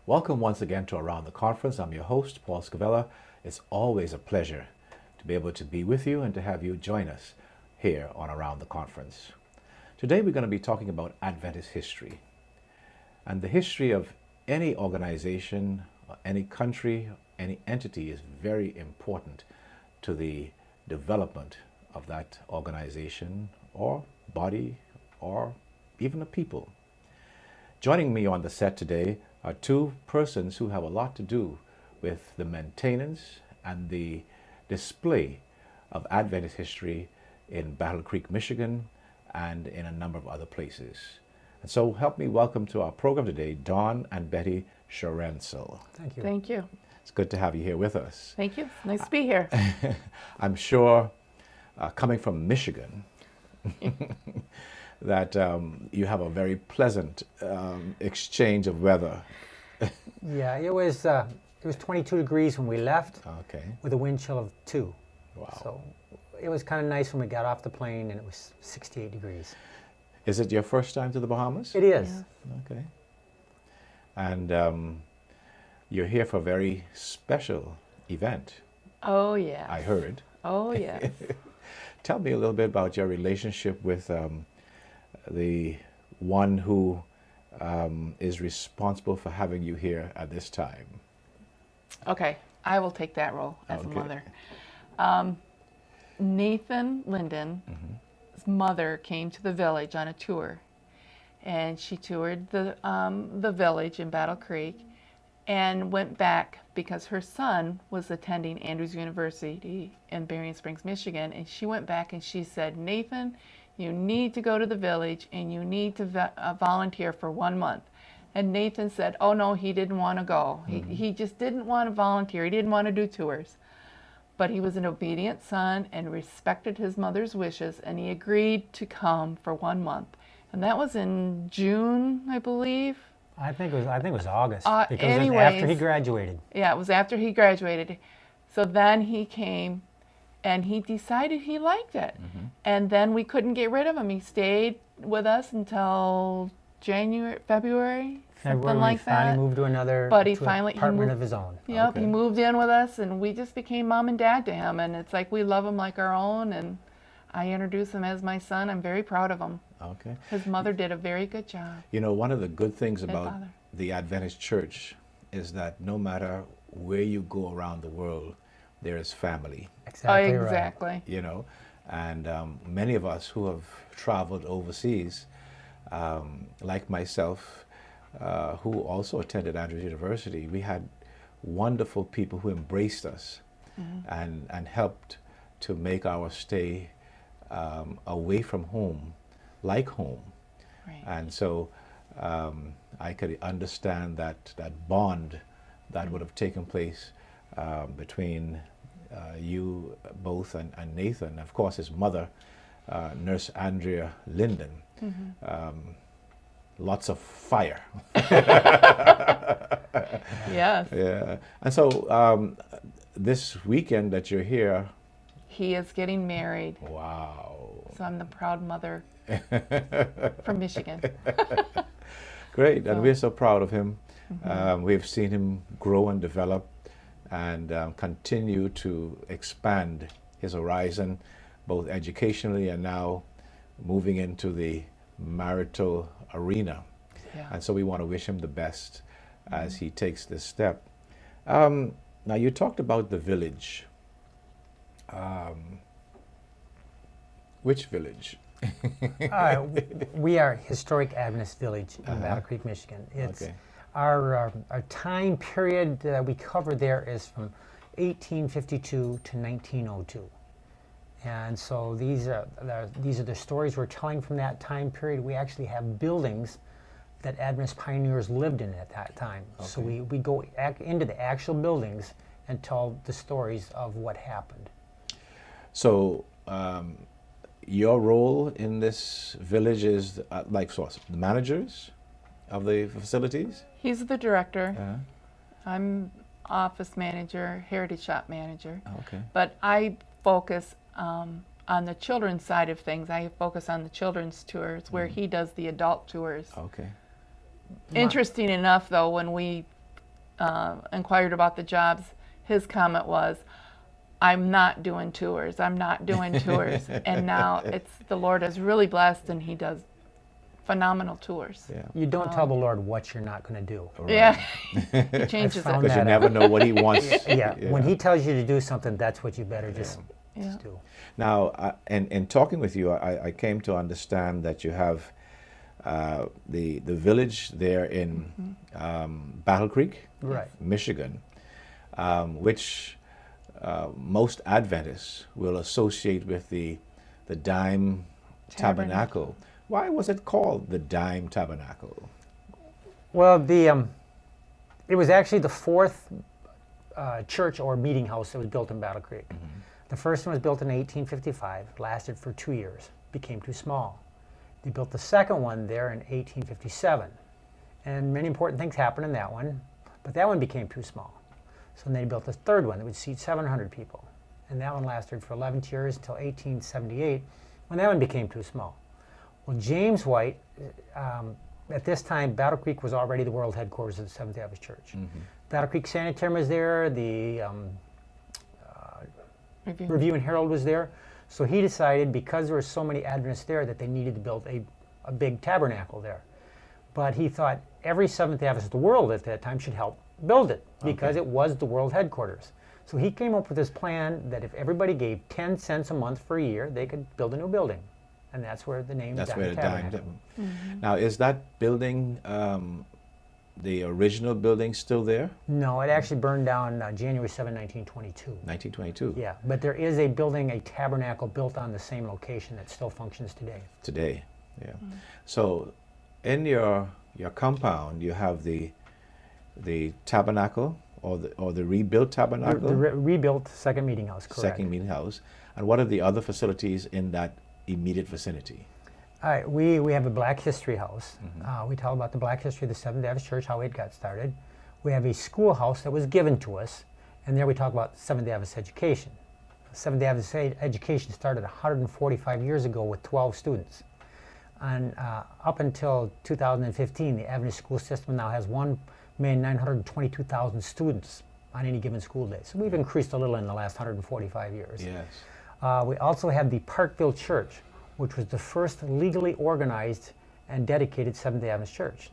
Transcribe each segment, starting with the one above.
Welcome once again to Around the Conference. I'm your host, Paul Scavella. It's always a pleasure to be able to be with you and to have you join us here on Around the Conference. Today we're going to be talking about Adventist history. And the history of any organization, any country, any entity is very important to the development of that organization or body or even a people. Joining me on the set today are two persons who have a lot to do with the maintenance and the display of Adventist history in Battle Creek, Michigan, and in a number of other places. And so help me welcome to our program today, Dawn and Betty Scherentzel. Thank you. Thank you. It's good to have you here with us. Thank you. Nice to be here. I'm sure, coming from Michigan, that you have a very pleasant exchange of weather. Yeah, it was 22 degrees when we left, Okay. with a wind chill of 2. Wow. So it was kind of nice when we got off the plane, and it was 68 degrees. Is it your first time to the Bahamas? It is. Yeah. Okay. And you're here for a very special event, Oh, yeah. I heard. Oh, yeah. Tell me a little bit about your relationship with the one who is responsible for having you here at this time. Okay, I will take that role as a Okay. mother. Nathan Linden's mother came to the village on a tour, and she toured the village in Battle Creek and went back because her son was attending Andrews University in Berrien Springs, Michigan, and she went back and she said, Nathan, you need to go to the village and you need to volunteer for 1 month. And Nathan said, oh no, he didn't want to go. He just didn't want to volunteer. He didn't want to do tours. But he was an obedient son and respected his mother's wishes, and he agreed to come for 1 month. And that was in June, I believe. I think it was August, because it was anyways. after he graduated. Yeah, it was after he graduated. So then he came and he decided he liked it. And then we couldn't get rid of him. He stayed with us until February, something February, like he finally that. moved to another But he to finally- an he apartment moved- of his own. Yep, Okay. he moved in with us and we just became mom and dad to him. And it's like we love him like our own. And I introduce him as my son. I'm very proud of him. Okay. His mother did a very good job. You know, one of the good things about father. the Adventist Church is that no matter where you go around the world, there is family, Exactly right. Exactly. you know. And many of us who have traveled overseas, like myself, who also attended Andrews University, we had wonderful people who embraced us and helped to make our stay away from home like home. Right. And so I could understand that bond that would have taken place between you both and Nathan. Of course, his mother, Nurse Andrea Linden. Lots of fire. Yes. Yeah. And so this weekend that you're here, He is getting married. wow. So I'm the proud mother from Michigan. Great, and So- we're so proud of him. We've seen him grow and develop and continue to expand his horizon, both educationally and now moving into the marital arena. Yeah. And so we want to wish him the best as he takes this step. Now, you talked about the village. Which village? We are Historic Adventist Village in Battle Creek, Michigan. It's Okay. our time period that we cover there is from 1852 to 1902. And so these are the stories we're telling from that time period. We actually have buildings that Adventist pioneers lived in at that time. So Okay. we go into the actual buildings and tell the stories of what happened. So, your role in this village is like so, the managers of the facilities? He's the director. Uh-huh. I'm office manager, heritage shop manager. Okay. But I focus on the children's side of things. I focus on the children's tours where he does the adult tours. Okay. Interesting enough, though, when we inquired about the jobs, his comment was, I'm not doing tours. I'm not doing tours. And now the Lord has really blessed, and he does phenomenal tours. Yeah. You don't tell the Lord what you're not going to do. Right. Yeah, he changes found it. Because you that never know what he wants. Yeah, when he tells you to do something, that's what you better just Yeah. do. Now, in talking with you, I came to understand that you have the village there in Battle Creek, Right. Michigan, which most Adventists will associate with the Dime Tabernacle. Why was it called the Dime Tabernacle? Well, it was actually the fourth church or meeting house that was built in Battle Creek. The first one was built in 1855, lasted for 2 years, became too small. They built the second one there in 1857, and many important things happened in that one, but that one became too small. So then they built the third one that would seat 700 people, and that one lasted for 11 years until 1878, when that one became too small. Well, James White, at this time, Battle Creek was already the world headquarters of the Seventh-day Adventist Church. Battle Creek Sanitarium was there, the Review and Herald was there. So he decided, because there were so many Adventists there, that they needed to build a big tabernacle there. But he thought every Seventh-day Adventist in the world at that time should help build it, because it was the world headquarters. So he came up with this plan that if everybody gave 10 cents a month for a year, they could build a new building. And that's where the name Dime Tabernacle. Now, is that building, the original building, still there? No, it actually burned down January 7, 1922. 1922. Yeah, but there is a building, a tabernacle built on the same location that still functions today. Today, yeah. So, in your compound, you have the tabernacle, or the rebuilt tabernacle, The rebuilt second meeting house, correct. second meeting house, and what are the other facilities in that immediate vicinity? All right, we have a Black History House. We tell about the Black history of the Seventh-day Adventist Church, how it got started. We have a schoolhouse that was given to us, and there we talk about Seventh-day Adventist education. Seventh-day Adventist education started 145 years ago with 12 students. And up until 2015, the Adventist school system now has 1,922,000 students on any given school day. So we've increased a little in the last 145 years. Yes. We also have the Parkville Church, which was the first legally organized and dedicated Seventh-day Adventist church.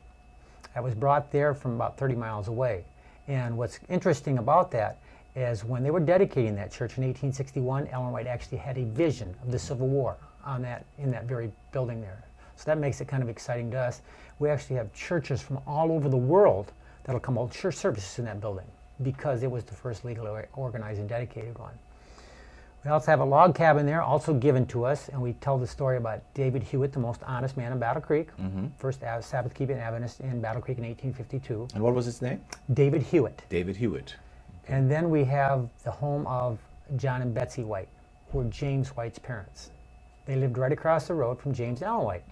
That was brought there from about 30 miles away. And what's interesting about that is when they were dedicating that church in 1861, Ellen White actually had a vision of the Civil War in that very building there. So that makes it kind of exciting to us. We actually have churches from all over the world that'll come hold church services in that building because it was the first legally organized and dedicated one. We also have a log cabin there, also given to us, and we tell the story about David Hewitt, the most honest man in Battle Creek, first Sabbath-keeping Adventist in Battle Creek in 1852. And what was his name? David Hewitt. David Hewitt. And then we have the home of John and Betsy White, who were James White's parents. They lived right across the road from James Allen White.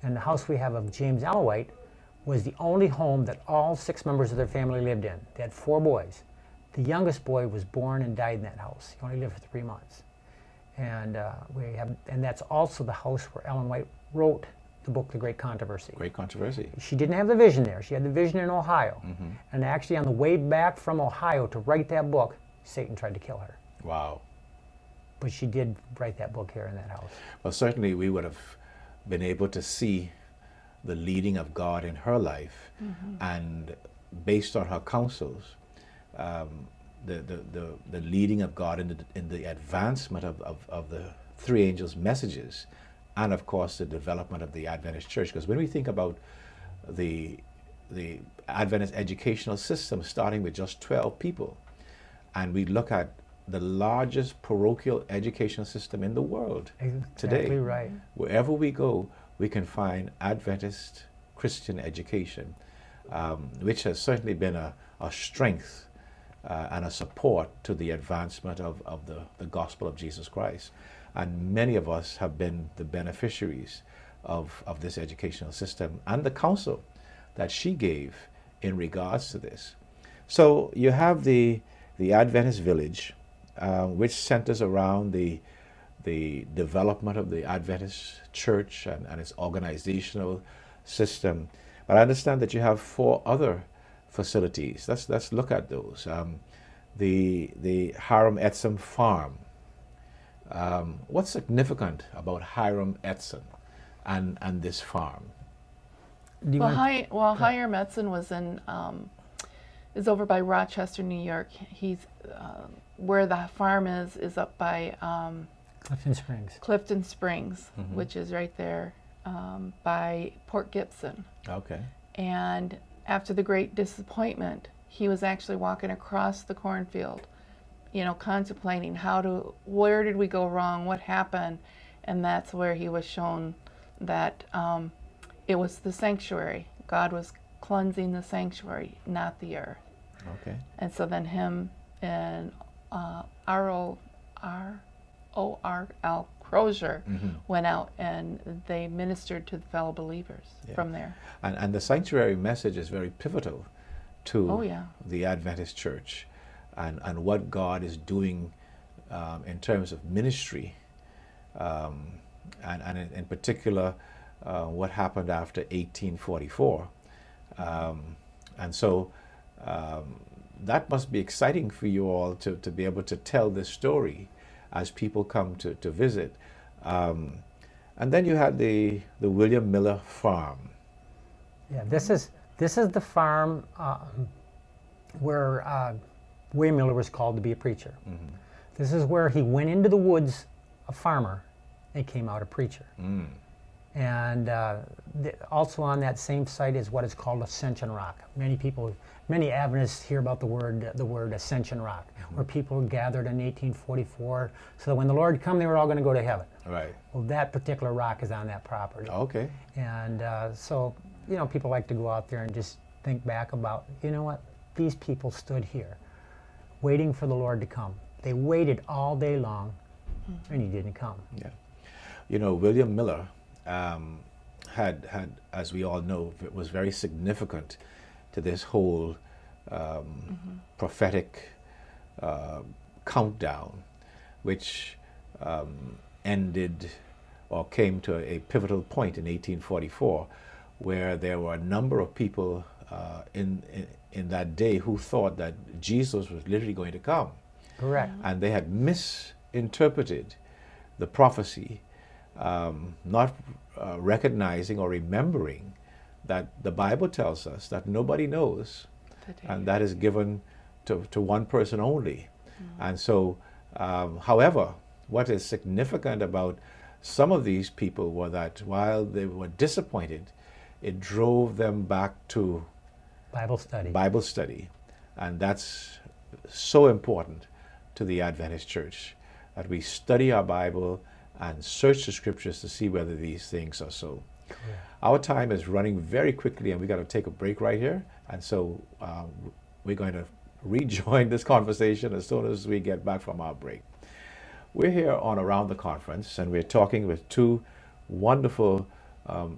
And the house we have of James Allen White was the only home that all 6 members of their family lived in. They had 4 boys. The youngest boy was born and died in that house. He only lived for 3 months. And and that's also the house where Ellen White wrote the book, The Great Controversy. Great Controversy. She didn't have the vision there. She had the vision in Ohio. And actually on the way back from Ohio to write that book, Satan tried to kill her. Wow. But she did write that book here in that house. Well, certainly we would have been able to see the leading of God in her life, and based on her counsels, the leading of God in the advancement of the 3 angels' messages, and of course the development of the Adventist Church. Because when we think about the Adventist educational system starting with just 12 people, and we look at the largest parochial educational system in the world today. Exactly right. Wherever we go, we can find Adventist Christian education, which has certainly been a strength and a support to the advancement of the gospel of Jesus Christ. And many of us have been the beneficiaries of this educational system and the counsel that she gave in regards to this. So you have the Adventist village, which centers around the development of the Adventist church and its organizational system. But I understand that you have 4 other facilities. Let's look at those. The Hiram Edson Farm. What's significant about Hiram Edson and this farm? Hiram Edson was is over by Rochester, New York. He's where the farm is up by Clifton Springs, which is right there by Port Gibson. Okay. And after the great disappointment, he was actually walking across the cornfield, contemplating where did we go wrong, what happened, and that's where he was shown that it was the sanctuary. God was cleansing the sanctuary, not the earth. Okay. And so then him and R.O.R.L. Crozier went out and they ministered to the fellow believers from there. And the sanctuary message is very pivotal to the Adventist church and what God is doing in terms of ministry, and in particular what happened after 1844. And so that must be exciting for you all to be able to tell this story as people come to visit. And then you had the William Miller Farm. Yeah, this is the farm where William Miller was called to be a preacher. This is where he went into the woods a farmer and came out a preacher. And also on that same site is what is called Ascension Rock. Many Adventists hear about the word Ascension Rock, where people gathered in 1844, so that when the Lord come, they were all going to go to heaven. Right. Well, that particular rock is on that property. Okay. And so, people like to go out there and just think back about, what? These people stood here, waiting for the Lord to come. They waited all day long, and he didn't come. Yeah. William Miller had, as we all know, was very significant to this whole prophetic countdown, which ended or came to a pivotal point in 1844, where there were a number of people in that day who thought that Jesus was literally going to come. Correct. And they had misinterpreted the prophecy, not recognizing or remembering that the Bible tells us that nobody knows, and that is given to one person only. And so, however, what is significant about some of these people were that while they were disappointed, it drove them back to Bible study. And that's so important to the Adventist church, that we study our Bible and search the scriptures to see whether these things are so. Correct. Our time is running very quickly, and we got to take a break right here. And so we're going to rejoin this conversation as soon as we get back from our break. We're here on Around the Conference, and we're talking with two wonderful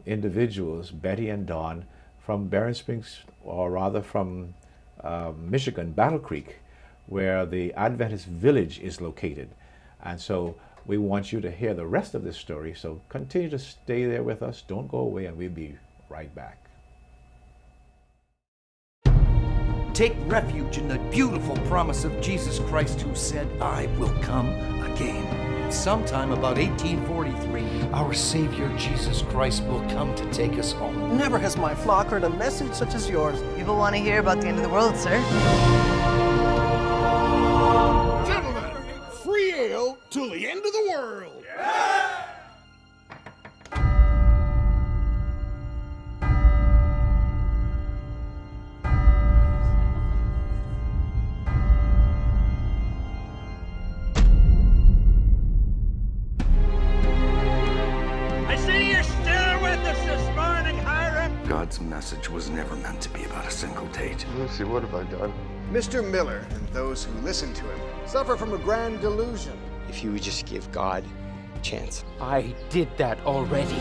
individuals, Betty and Don, from Barron Springs, or rather from Michigan, Battle Creek, where the Adventist village is located. And so we want you to hear the rest of this story, so continue to stay there with us. Don't go away, and we'll be right back. Take refuge in the beautiful promise of Jesus Christ, who said, "I will come again." Sometime about 1843, our Savior Jesus Christ will come to take us home. Never has my flock heard a message such as yours. People want to hear about the end of the world, sir. Gentlemen, free ale till the end of the world. God's message was never meant to be about a single date. Lucy, what have I done? Mr. Miller and those who listen to him suffer from a grand delusion. If you would just give God a chance. I did that already.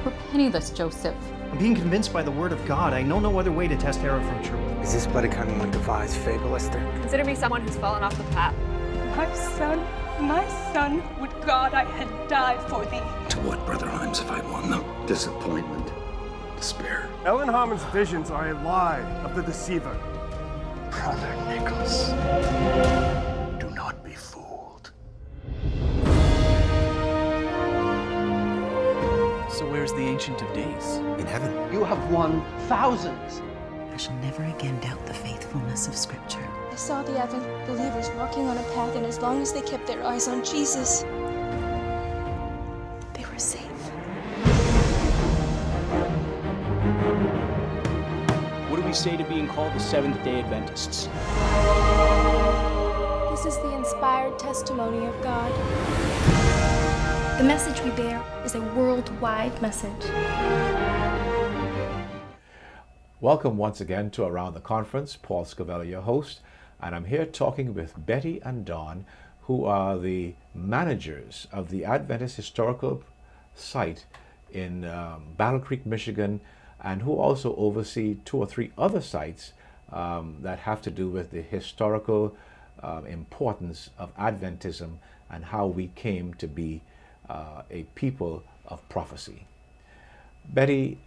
We're penniless, Joseph. I'm being convinced by the word of God. I know no other way to test error from truth. Is this but a cunningly devised fable, Esther? Consider me someone who's fallen off the path. My son, would God I had died for thee. To what, Brother Himes, have I won them? Disappointment, despair. Ellen Harmon's visions are a lie of the deceiver. Brother Nichols, do not be fooled. So where's the Ancient of Days? In heaven. You have won thousands. I shall never again doubt the faithfulness of Scripture. I saw the Advent believers walking on a path, and as long as they kept their eyes on Jesus, they were safe. What do we say to being called the Seventh-day Adventists? This is the inspired testimony of God. The message we bear is a worldwide message. Welcome once again to Around the Conference. Paul Scavella, your host, and I'm here talking with Betty and Don, who are the managers of the Adventist Historical Site in Battle Creek, Michigan, and who also oversee 2 or 3 other sites that have to do with the historical importance of Adventism and how we came to be a people of prophecy. Betty,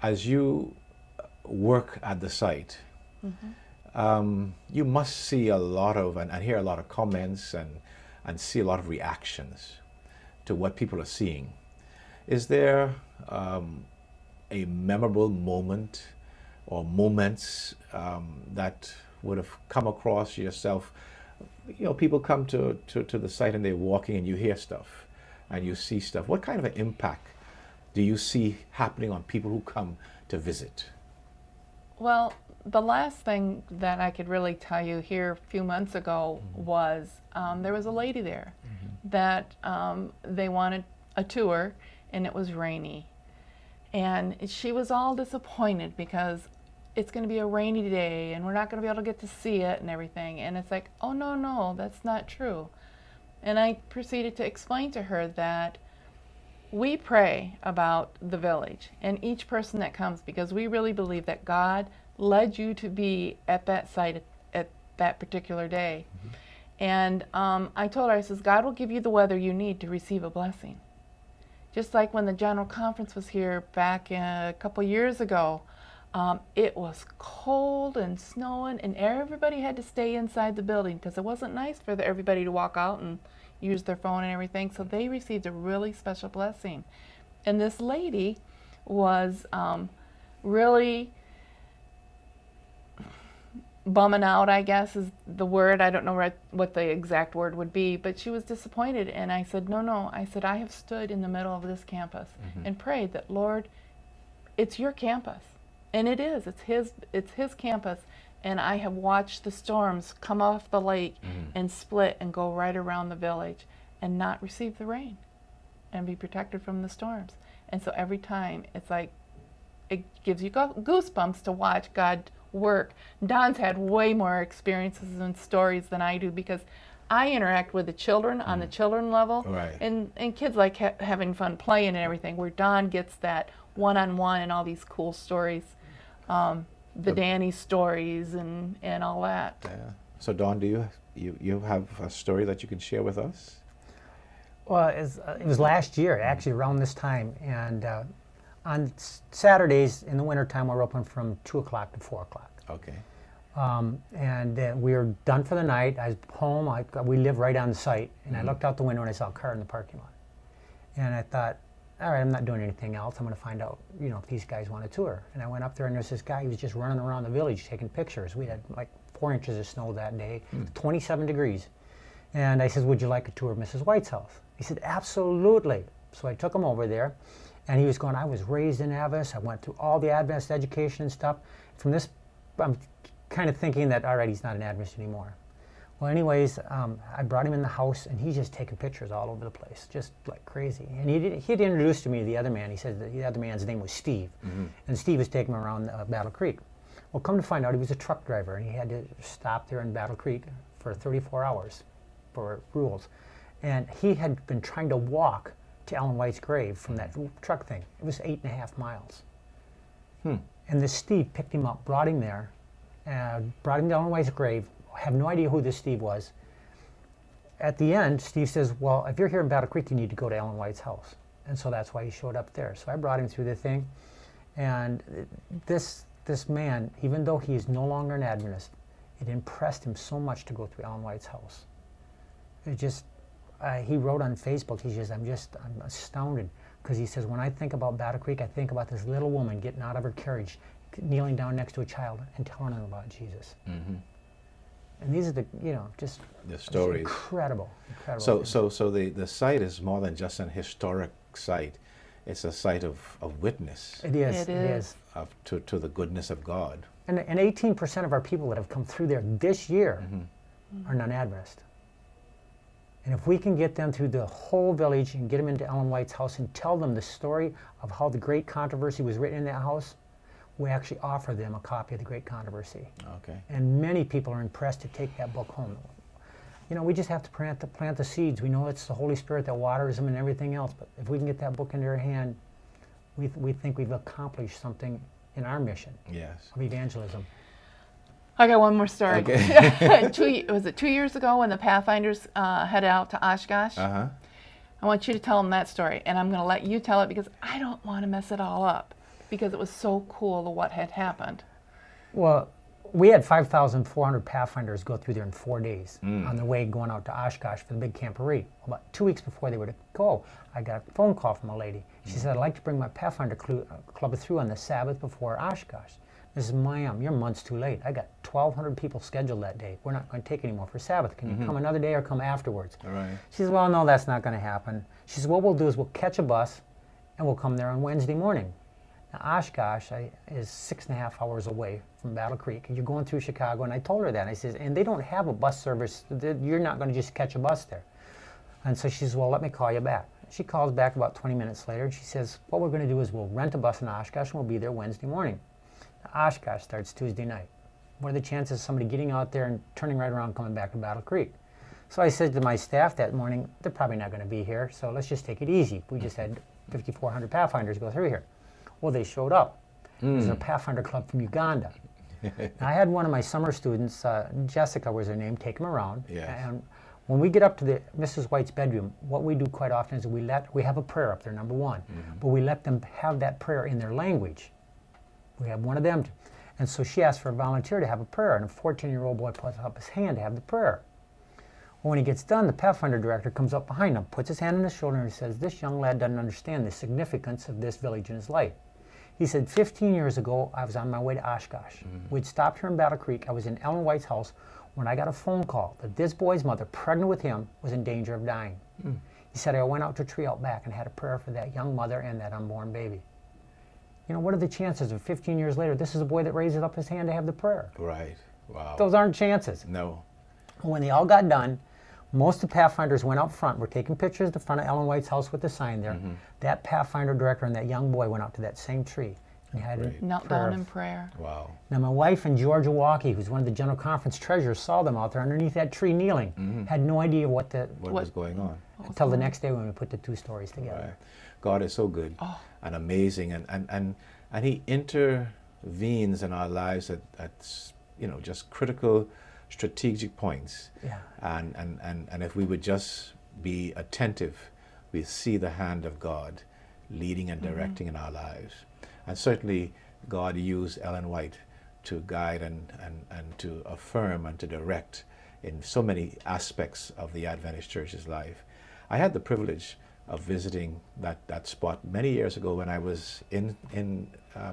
as you work at the site, you must see a lot of and hear a lot of comments and see a lot of reactions to what people are seeing. Is there a memorable moment or moments that would have come across yourself? You know, people come to the site and they're walking and you hear stuff and you see stuff. What kind of an impact do you see happening on people who come to visit? Well, the last thing that I could really tell you here a few months ago was there was a lady there that they wanted a tour, and it was rainy. And she was all disappointed because it's going to be a rainy day and we're not going to be able to get to see it and everything. And it's like, oh, no, that's not true. And I proceeded to explain to her that we pray about the village and each person that comes because we really believe that God led you to be at that site at that particular day. And I told her, I says, God will give you the weather you need to receive a blessing. Just like when the General Conference was here back a couple years ago, it was cold and snowing and everybody had to stay inside the building because it wasn't nice for everybody to walk out and use their phone and everything, so they received a really special blessing. And this lady was really bumming out, I guess is the word. I don't know what the exact word would be, but she was disappointed. And I said, no. I said, I have stood in the middle of this campus and prayed that, Lord, it's your campus. And it is. It's his campus. And I have watched the storms come off the lake and split and go right around the village and not receive the rain and be protected from the storms. And so every time it's like, it gives you goosebumps to watch God work. Don's had way more experiences and stories than I do because I interact with the children on the children level. Right. And kids like having fun playing and everything, where Don gets that one-on-one and all these cool stories. The Danny stories and all that. Yeah. So Don, do you have a story that you can share with us? Well, it was last year, actually around this time, and on Saturdays in the wintertime we're open from 2 o'clock to 4 o'clock. Okay. And we were done for the night. I was home. We live right on the site, and I looked out the window and I saw a car in the parking lot. And I thought, all right, I'm not doing anything else. I'm going to find out, if these guys want a tour. And I went up there, and there's this guy who was just running around the village taking pictures. We had like 4 inches of snow that day, 27 degrees. And I said, would you like a tour of Mrs. White's house? He said, absolutely. So I took him over there, and he was going, I was raised in Adventist. I went through all the Adventist education and stuff. From this, I'm kind of thinking that, all right, he's not an Adventist anymore. Well, anyways, I brought him in the house, and he's just taking pictures all over the place, just like crazy. And he'd introduced to me the other man. He said that the other man's name was Steve, and Steve was taking him around Battle Creek. Well, come to find out, he was a truck driver, and he had to stop there in Battle Creek for 34 hours for rules. And he had been trying to walk to Ellen White's grave from that truck thing. It was 8.5 miles. And this Steve picked him up, brought him there, brought him to Ellen White's grave. I have no idea who this Steve was. At the end, Steve says, well, if you're here in Battle Creek, you need to go to Ellen White's house. And so that's why he showed up there. So I brought him through the thing. And this man, even though he is no longer an Adventist, it impressed him so much to go through Ellen White's house. It just, he wrote on Facebook, I'm astounded. Because he says, when I think about Battle Creek, I think about this little woman getting out of her carriage, kneeling down next to a child and telling her about Jesus. Mm-hmm. And these are the, just the stories. Incredible. So the site is more than just an historic site. It's a site of witness. It is. To the goodness of God. And 18% of our people that have come through there this year are non-Adventist. And if we can get them through the whole village and get them into Ellen White's house and tell them the story of how the Great Controversy was written in that house, we actually offer them a copy of the Great Controversy. Okay. And many people are impressed to take that book home. We just have to plant the seeds. We know it's the Holy Spirit that waters them and everything else, but if we can get that book into their hand, we think we've accomplished something in our mission of evangelism. I got one more story. Okay. Was it 2 years ago when the Pathfinders headed out to Oshkosh? Uh-huh. I want you to tell them that story, and I'm going to let you tell it because I don't want to mess it all up because it was so cool to what had happened. Well, we had 5,400 Pathfinders go through there in 4 days on their way going out to Oshkosh for the big camporee. About 2 weeks before they were to go, I got a phone call from a lady. She said, I'd like to bring my Pathfinder club through on the Sabbath before Oshkosh. Mrs. Mayam, you're months too late. I got 1,200 people scheduled that day. We're not going to take any more for Sabbath. Can you come another day or come afterwards? All right. She says, well, no, that's not going to happen. She says, what we'll do is we'll catch a bus and we'll come there on Wednesday morning. Now, Oshkosh is 6.5 hours away from Battle Creek, and you're going through Chicago, and I told her that. I says, and they don't have a bus service. You're not going to just catch a bus there. And so she says, well, let me call you back. She calls back about 20 minutes later, and she says, what we're going to do is we'll rent a bus in Oshkosh, and we'll be there Wednesday morning. Now, Oshkosh starts Tuesday night. What are the chances of somebody getting out there and turning right around and coming back to Battle Creek? So I said to my staff that morning, they're probably not going to be here, so let's just take it easy. We just had 5,400 Pathfinders go through here. Well, they showed up. There's a Pathfinder club from Uganda. I had one of my summer students, Jessica was her name, take them around. Yes. And when we get up to Mrs. White's bedroom, what we do quite often is we have a prayer up there, number one, but we let them have that prayer in their language. We have one of them. And so she asked for a volunteer to have a prayer, and a 14-year-old boy puts up his hand to have the prayer. Well, when he gets done, the Pathfinder director comes up behind him, puts his hand on his shoulder, and says, this young lad doesn't understand the significance of this village in his life. He said, 15 years ago, I was on my way to Oshkosh. We'd stopped here in Battle Creek. I was in Ellen White's house when I got a phone call that this boy's mother, pregnant with him, was in danger of dying. He said, I went out to a tree out back and had a prayer for that young mother and that unborn baby. What are the chances of 15 years later, this is a boy that raises up his hand to have the prayer? Right. Wow. Those aren't chances. No. When they all got done, most of the Pathfinders went out front. We're taking pictures at the front of Ellen White's house with the sign there. That Pathfinder director and that young boy went out to that same tree and had knelt down in prayer. Wow. Now my wife and Georgia Walkie, who's one of the General Conference treasurers, saw them out there underneath that tree kneeling. Had no idea what was going on. Until the next day when we put the two stories together. Right. God is so good and amazing, and He intervenes in our lives at just critical, strategic points. Yeah. And if we would just be attentive, we see the hand of God leading and directing in our lives. And certainly God used Ellen White to guide and to affirm and to direct in so many aspects of the Adventist Church's life. I had the privilege of visiting that spot many years ago when I was in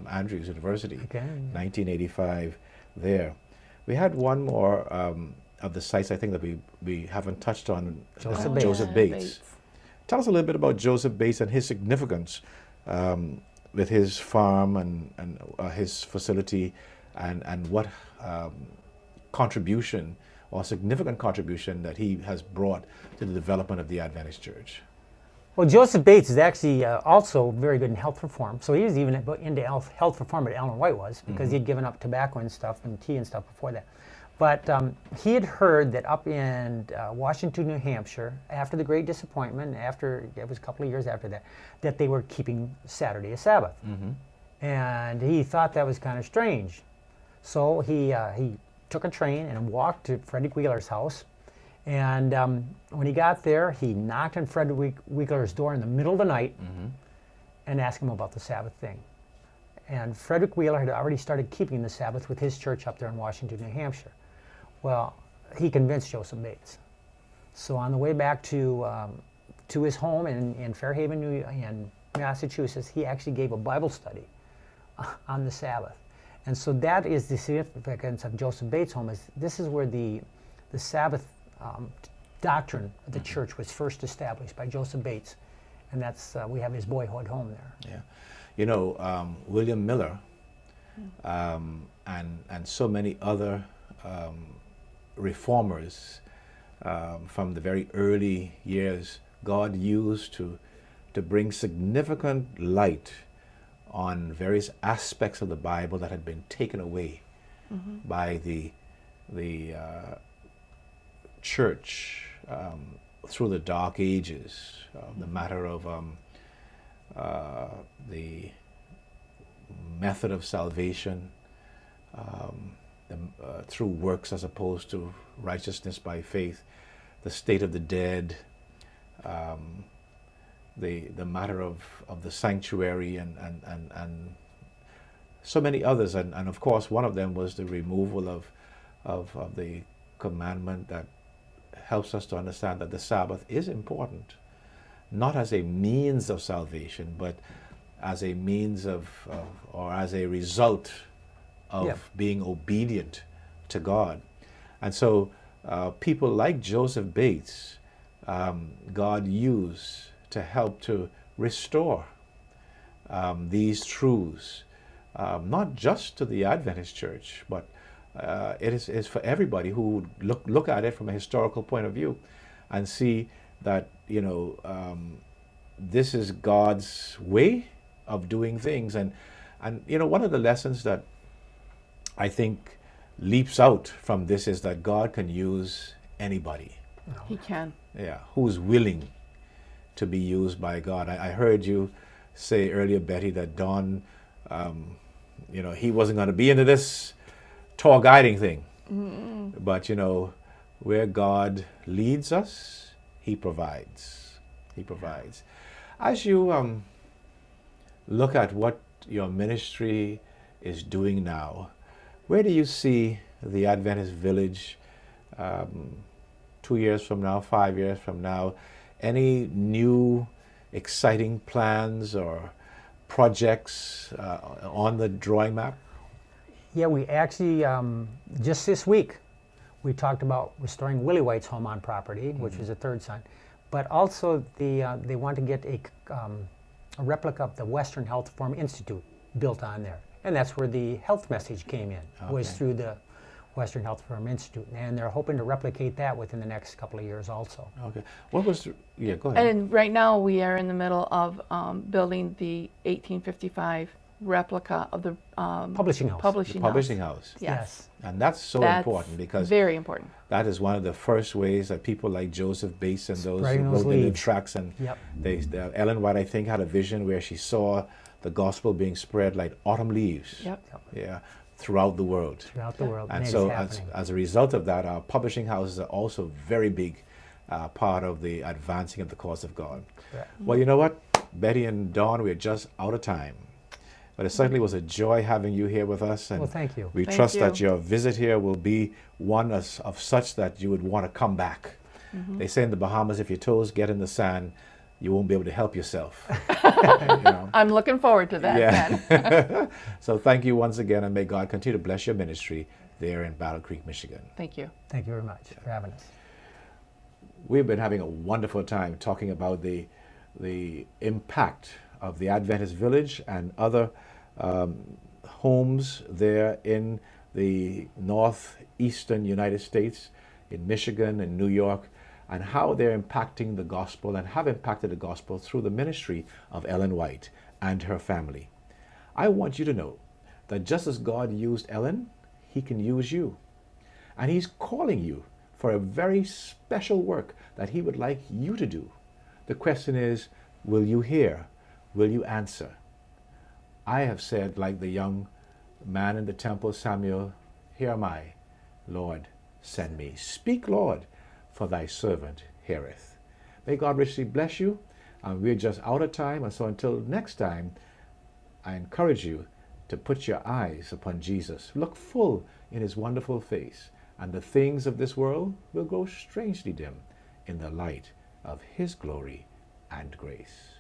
Andrews University, 1985 there. We had one more of the sites I think that we haven't touched on, Joseph Bates. Tell us a little bit about Joseph Bates and his significance with his farm and his facility and what contribution or significant contribution that he has brought to the development of the Adventist Church. Well, Joseph Bates is actually also very good in health reform. So he was even into health reform, but Ellen White was, because he'd given up tobacco and stuff and tea and stuff before that. But he had heard that up in Washington, New Hampshire, after the Great Disappointment, it was a couple of years after that, that they were keeping Saturday a Sabbath. And he thought that was kind of strange. So he took a train and walked to Frederick Wheeler's house And when he got there, he knocked on Fred Wiegler's door in the middle of the night and asked him about the Sabbath thing. And Frederick Wheeler had already started keeping the Sabbath with his church up there in Washington, New Hampshire. Well, he convinced Joseph Bates. So on the way back to his home in Fairhaven, in Massachusetts, he actually gave a Bible study on the Sabbath. And so that is the significance of Joseph Bates' home. This is where the Sabbath doctrine of the church was first established by Joseph Bates. And that's we have his boyhood home there. Yeah. You know, William Miller and so many other reformers from the very early years, God used to bring significant light on various aspects of the Bible that had been taken away by the church through the Dark Ages. The matter of the method of salvation through works as opposed to righteousness by faith, the state of the dead, the matter of the sanctuary, and so many others, and of course one of them was the removal of the commandment that helps us to understand that the Sabbath is important, not as a means of salvation, but as a means of or as a result of being obedient to God. And so people like Joseph Bates, God used to help to restore these truths, not just to the Adventist church, but it is for everybody who would look at it from a historical point of view and see that, you know, this is God's way of doing things. And you know, one of the lessons that I think leaps out from this is that God can use anybody. He can. Yeah, who's willing to be used by God. I heard you say earlier, Betty, that Don, you know, he wasn't going to be into this tour guiding thing. But, you know, where God leads us, He provides. He provides. As you look at what your ministry is doing now, where do you see the Adventist Village 2 years from now, 5 years from now? Any new exciting plans or projects on the drawing map? Yeah, we actually, just this week, we talked about restoring Willie White's home on property, which was a third son. But also they want to get a replica of the Western Health Reform Institute built on there. And that's where the health message came in, was through the Western Health Reform Institute. And they're hoping to replicate that within the next couple of years also. Okay. What was, yeah, go ahead. And right now we are in the middle of building the 1855 replica of the publishing house. Publishing house. Yes. And that's so important, because very important. That is one of the first ways that people like Joseph Bates and those Spreading who those wrote the new leaves. tracts, and Ellen White, I think, had a vision where she saw the gospel being spread like autumn leaves. Yeah, throughout the world. Throughout the world. And so as a result of that, our publishing houses are also very big part of the advancing of the cause of God. Well, you know what, Betty and Dawn, we're just out of time. But it certainly was a joy having you here with us. And well, thank you. We trust that your visit here will be one of such that you would want to come back. They say in the Bahamas, if your toes get in the sand, you won't be able to help yourself. You know? I'm looking forward to that then. So thank you once again, and may God continue to bless your ministry there in Battle Creek, Michigan. Thank you. Thank you very much for having us. We've been having a wonderful time talking about the impact of the Adventist Village and other homes there in the northeastern United States, in Michigan and New York, and how they're impacting the gospel and have impacted the gospel through the ministry of Ellen White and her family. I want you to know that just as God used Ellen, He can use you. And He's calling you for a very special work that He would like you to do. The question is, will you hear? Will you answer? I have said, like the young man in the temple, Samuel, here am I, Lord, send me. Speak, Lord, for thy servant heareth. May God richly bless you. We're just out of time, and so until next time, I encourage you to put your eyes upon Jesus. Look full in his wonderful face, and the things of this world will grow strangely dim in the light of his glory and grace.